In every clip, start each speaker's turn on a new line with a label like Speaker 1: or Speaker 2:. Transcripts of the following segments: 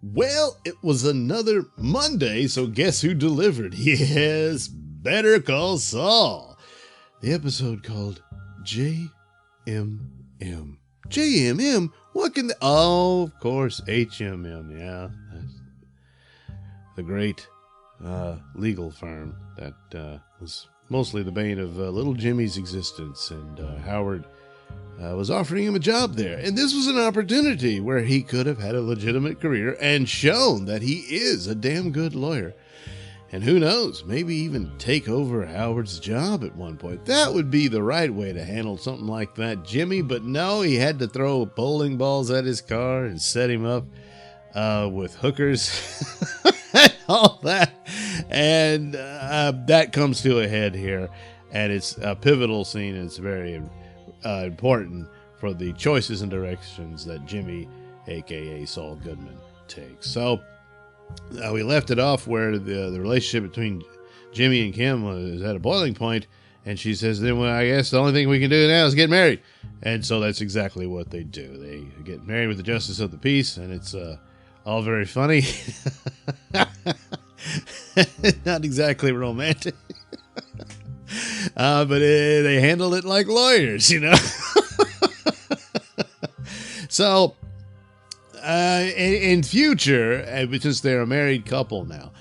Speaker 1: Well, it was another Monday, so guess who delivered? Yes, Better Call Saul. The episode called JMM. JMM? What can oh, of course, HMM, yeah. That's the great legal firm that was mostly the bane of little Jimmy's existence, and Howard was offering him a job there. And this was an opportunity where he could have had a legitimate career and shown that he is a damn good lawyer. And who knows, maybe even take over Howard's job at one point. That would be the right way to handle something like that, Jimmy. But no, he had to throw bowling balls at his car and set him up with hookers and all that. And that comes to a head here. And it's a pivotal scene. And it's very important for the choices and directions that Jimmy, a.k.a. Saul Goodman, takes. So we left it off where the relationship between Jimmy and Kim was at a boiling point, and she says, then, well, I guess the only thing we can do now is get married. And so that's exactly what they do. They get married with the justice of the peace, and it's all very funny. Not exactly romantic. But they handle it like lawyers, you know. So in future, since they're a married couple now,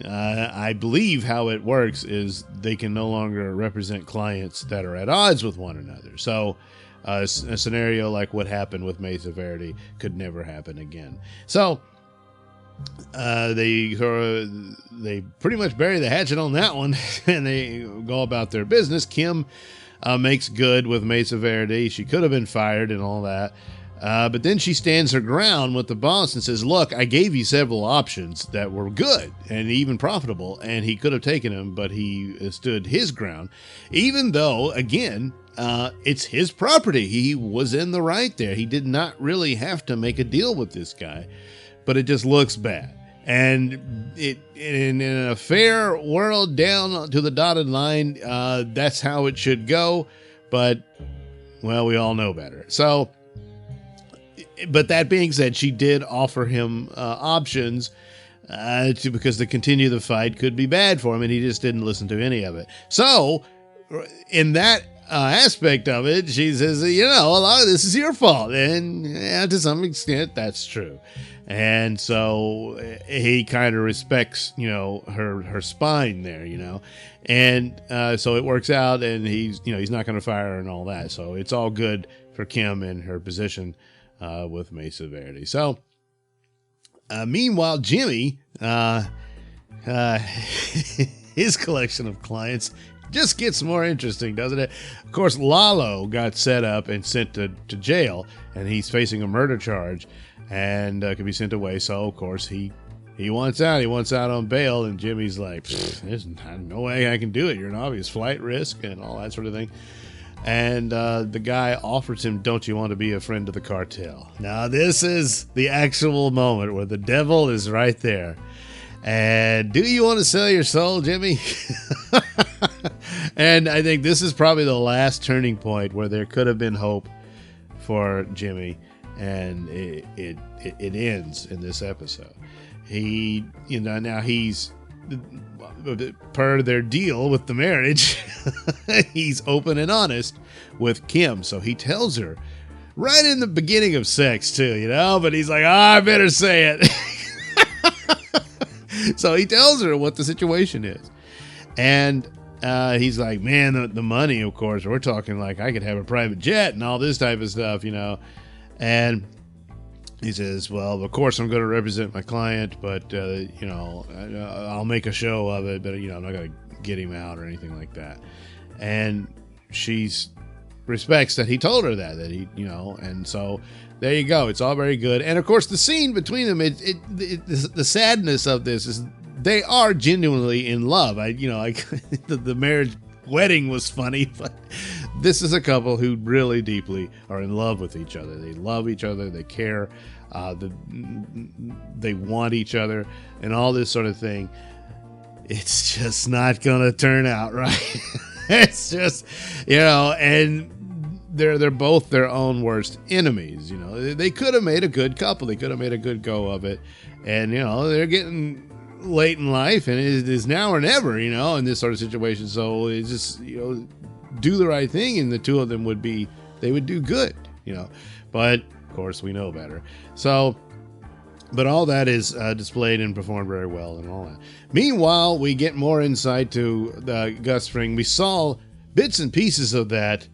Speaker 1: I believe how it works is they can no longer represent clients that are at odds with one another. So a scenario like what happened with Mesa Verde could never happen again. So they pretty much bury the hatchet on that one, and they go about their business. Kim makes good with Mesa Verde. She could have been fired and all that. But then she stands her ground with the boss and says, look, I gave you several options that were good and even profitable, and he could have taken them, but he stood his ground, even though, again, it's his property. He was in the right there. He did not really have to make a deal with this guy, but it just looks bad. And in a fair world down to the dotted line, that's how it should go. But, well, we all know better. So, but that being said, she did offer him options because to continue the fight could be bad for him, and he just didn't listen to any of it. So, in that aspect of it, she says, you know, a lot of this is your fault. And yeah, to some extent, that's true. And so he kind of respects, you know, her spine there, you know. And so it works out, and he's not going to fire her and all that. So it's all good for Kim and her position with Mesa Verde. So meanwhile, Jimmy, his collection of clients just gets more interesting, doesn't it? Of course, Lalo got set up and sent to jail, and he's facing a murder charge and could be sent away. So, of course, he wants out. He wants out on bail, and Jimmy's like, there's no way I can do it. You're an obvious flight risk and all that sort of thing. And the guy offers him, don't you want to be a friend of the cartel? Now, this is the actual moment where the devil is right there. And do you want to sell your soul, Jimmy? And I think this is probably the last turning point where there could have been hope for Jimmy. And it ends in this episode. He, now he's, per their deal with the marriage, he's open and honest with Kim. So he tells her right in the beginning of sex too, but he's like, I better say it. So he tells her what the situation is. And he's like, man, the money, of course, we're talking like I could have a private jet and all this type of stuff, And he says, well, of course I'm going to represent my client, but, I'll make a show of it, but, I'm not going to get him out or anything like that. And she's respects that he told her that he, and so there you go. It's all very good. And of course the scene between them, the sadness of this is they are genuinely in love. The marriage wedding was funny, but this is a couple who really deeply are in love with each other. They love each other. They care. They want each other and all this sort of thing. It's just not going to turn out right. It's just, and they're both their own worst enemies. You know, they could have made a good couple. They could have made a good go of it, and you know, they're getting late in life, and it is now or never. You know, in this sort of situation. So it's just, you know, do the right thing, and the two of them would do good. You know, but of course we know better. So. But all that is displayed and performed very well and all that. Meanwhile, we get more insight to Gus Fring. We saw bits and pieces of that,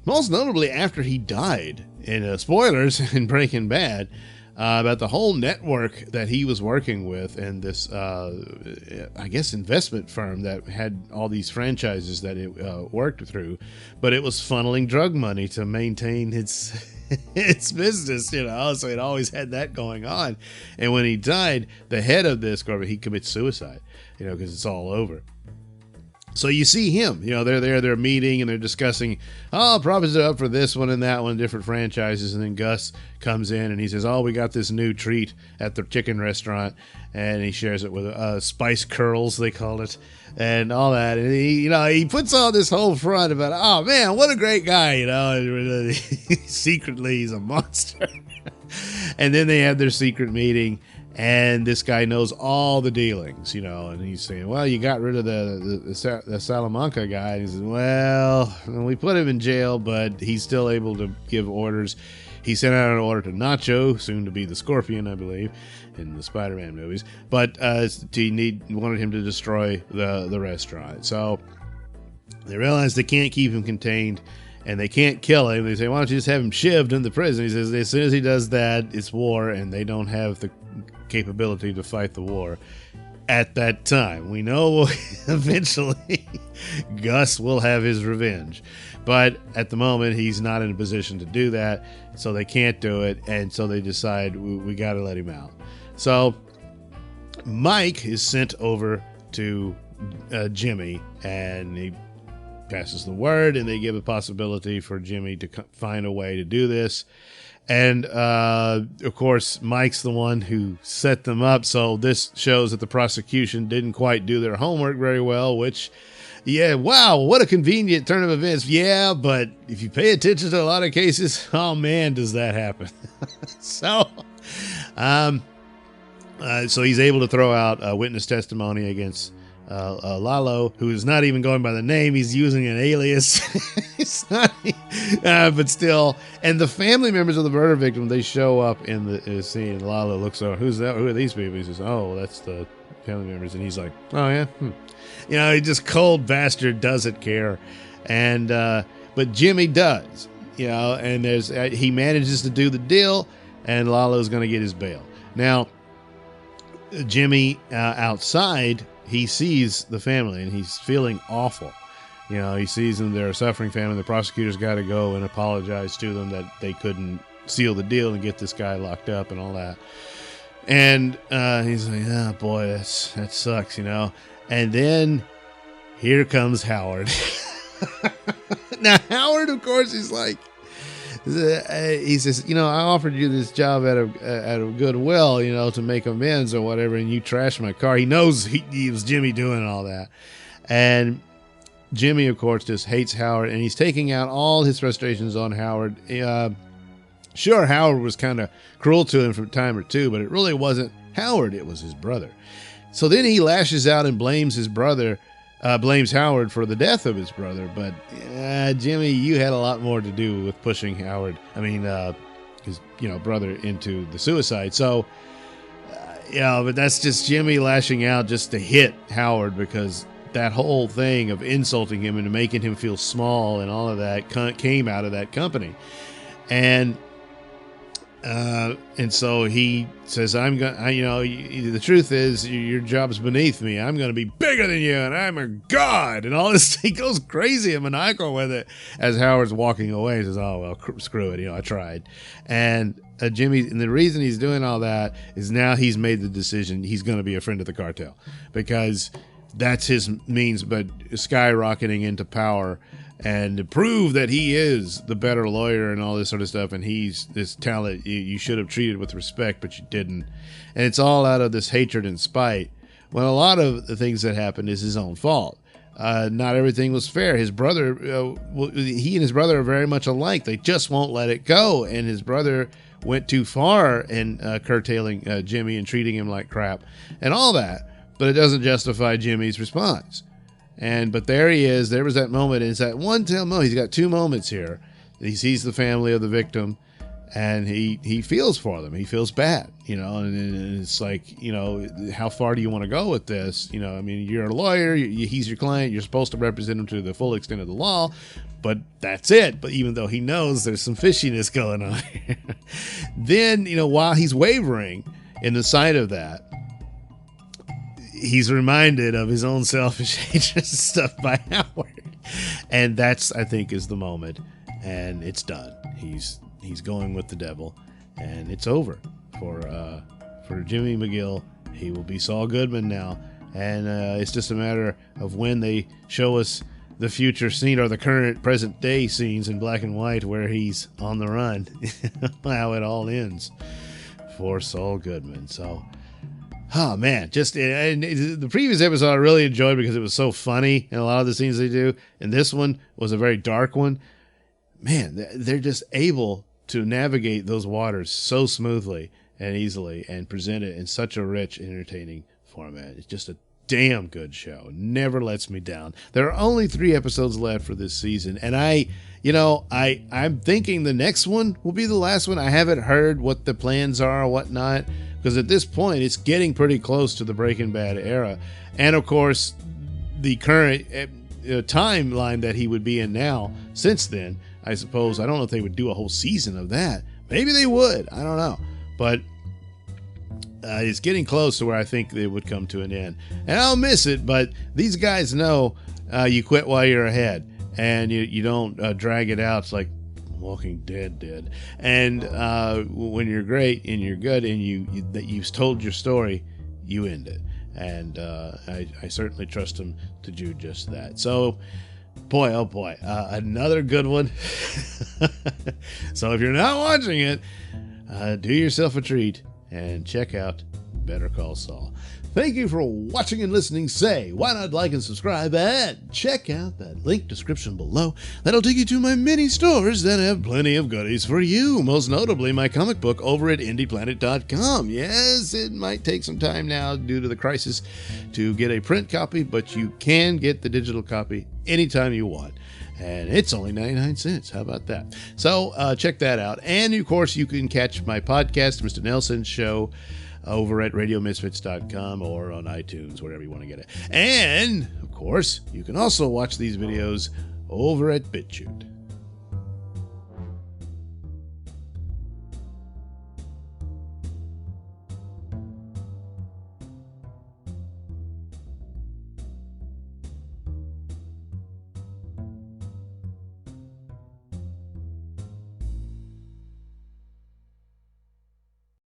Speaker 1: most notably after he died. In spoilers in Breaking Bad, about the whole network that he was working with and this, I guess, investment firm that had all these franchises that it worked through. But it was funneling drug money to maintain its... its business, you know, so it always had that going on. And when he died, the head of this corporate, he commits suicide, you know, because it's all over. So you see him, you know, they're meeting and they're discussing, oh, profits are up for this one and that one, different franchises. And then Gus comes in and he says, oh, we got this new treat at the chicken restaurant. And he shares it with spice curls, they call it, and all that. And he, you know, he puts on this whole front about, oh man, what a great guy, you know, and secretly he's a monster. And then they have their secret meeting. And this guy knows all the dealings, you know, and he's saying, well, you got rid of the Salamanca guy. And he says, well, we put him in jail, but he's still able to give orders. He sent out an order to Nacho, soon to be the Scorpion, I believe, in the Spider-Man movies. But he wanted him to destroy the restaurant. So they realize they can't keep him contained. And they can't kill him. They say, why don't you just have him shivved in the prison? He says, as soon as he does that, it's war, and they don't have the capability to fight the war at that time. We know eventually Gus will have his revenge. But at the moment, he's not in a position to do that, so they can't do it, and so they decide we got to let him out. So Mike is sent over to Jimmy, and he passes the word, and they give a possibility for Jimmy to find a way to do this. And of course, Mike's the one who set them up. So this shows that the prosecution didn't quite do their homework very well, which, yeah, wow, what a convenient turn of events. Yeah, but if you pay attention to a lot of cases, oh man, does that happen. So he's able to throw out witness testimony against Lalo, who is not even going by the name. He's using an alias. It's not, but still. And the family members of the murder victim, they show up in the scene. Lalo looks over, who's that? Who are these people? He says, oh, that's the family members. And he's like, oh yeah, you know, he just cold bastard doesn't care. And but Jimmy does, you know, and he manages to do the deal, and Lalo's going to get his bail. Now Jimmy outside, he sees the family and he's feeling awful. You know, he sees them, they're a suffering family. The prosecutors got to go and apologize to them that they couldn't seal the deal and get this guy locked up and all that. And he's like, oh boy, that sucks, you know. And then here comes Howard. Now Howard, of course, is like, he says, you know, I offered you this job out of goodwill, you know, to make amends or whatever, and you trashed my car. He knows he was Jimmy doing all that. And Jimmy, of course, just hates Howard, and he's taking out all his frustrations on Howard. Sure, Howard was kind of cruel to him from time or two, but it really wasn't Howard, it was his brother. So then he lashes out and blames his brother, blames Howard for the death of his brother. But Jimmy, you had a lot more to do with pushing Howard, his brother into the suicide. So, but that's just Jimmy lashing out just to hit Howard, because that whole thing of insulting him and making him feel small and all of that came out of that company. And so he says, the truth is your job's beneath me. I'm going to be bigger than you, and I'm a god, and all this. He goes crazy and maniacal with it as Howard's walking away. He says, oh, well, screw it. I tried. And Jimmy, and the reason he's doing all that is now he's made the decision he's going to be a friend of the cartel, because that's his means, but skyrocketing into power, and to prove that he is the better lawyer and all this sort of stuff, and he's this talent you should have treated with respect, but you didn't. And it's all out of this hatred and spite, when a lot of the things that happened is his own fault. not everything was fair. His brother, he and his brother are very much alike. They just won't let it go. And his brother went too far in curtailing Jimmy and treating him like crap and all that. But it doesn't justify Jimmy's response. But there he is. There was that moment. And it's that one moment. He's got two moments here. He sees the family of the victim, and he feels for them. He feels bad, and it's like, how far do you want to go with this? I mean, you're a lawyer. He's your client. You're supposed to represent him to the full extent of the law, but that's it. But even though he knows there's some fishiness going on here, then, while he's wavering in the sight of that, he's reminded of his own selfish hatred stuff by Howard. And that's, I think, is the moment. And it's done. He's going with the devil. And it's over for Jimmy McGill. He will be Saul Goodman now. And it's just a matter of when they show us the future scene or the current present day scenes in black and white where he's on the run. How it all ends for Saul Goodman. So... oh, man, and the previous episode I really enjoyed because it was so funny and a lot of the scenes they do. And this one was a very dark one. Man, they're just able to navigate those waters so smoothly and easily and present it in such a rich, entertaining format. It's just a damn good show. Never lets me down. There are only 3 episodes left for this season. And I'm thinking the next one will be the last one. I haven't heard what the plans are or whatnot, because at this point, it's getting pretty close to the Breaking Bad era. And, of course, the current timeline that he would be in now, since then, I suppose. I don't know if they would do a whole season of that. Maybe they would. I don't know. But it's getting close to where I think they would come to an end. And I'll miss it, but these guys know you quit while you're ahead. And you don't drag it out. It's like Walking Dead did. And when you're great and you're good and you've told your story, you end it. And I certainly trust him to do just that. So, boy, oh boy, another good one. So if you're not watching it, do yourself a treat and check out Better Call Saul. Thank you for watching and listening. Say, why not like and subscribe and check out that link description below. That'll take you to my mini stores that have plenty of goodies for you. Most notably, my comic book over at IndiePlanet.com. Yes, it might take some time now due to the crisis to get a print copy, but you can get the digital copy anytime you want. And it's only 99 cents. How about that? So check that out. And, of course, you can catch my podcast, Mr Nailsin Show, over at RadioMisfits.com or on iTunes, wherever you want to get it. And, of course, you can also watch these videos over at BitChute.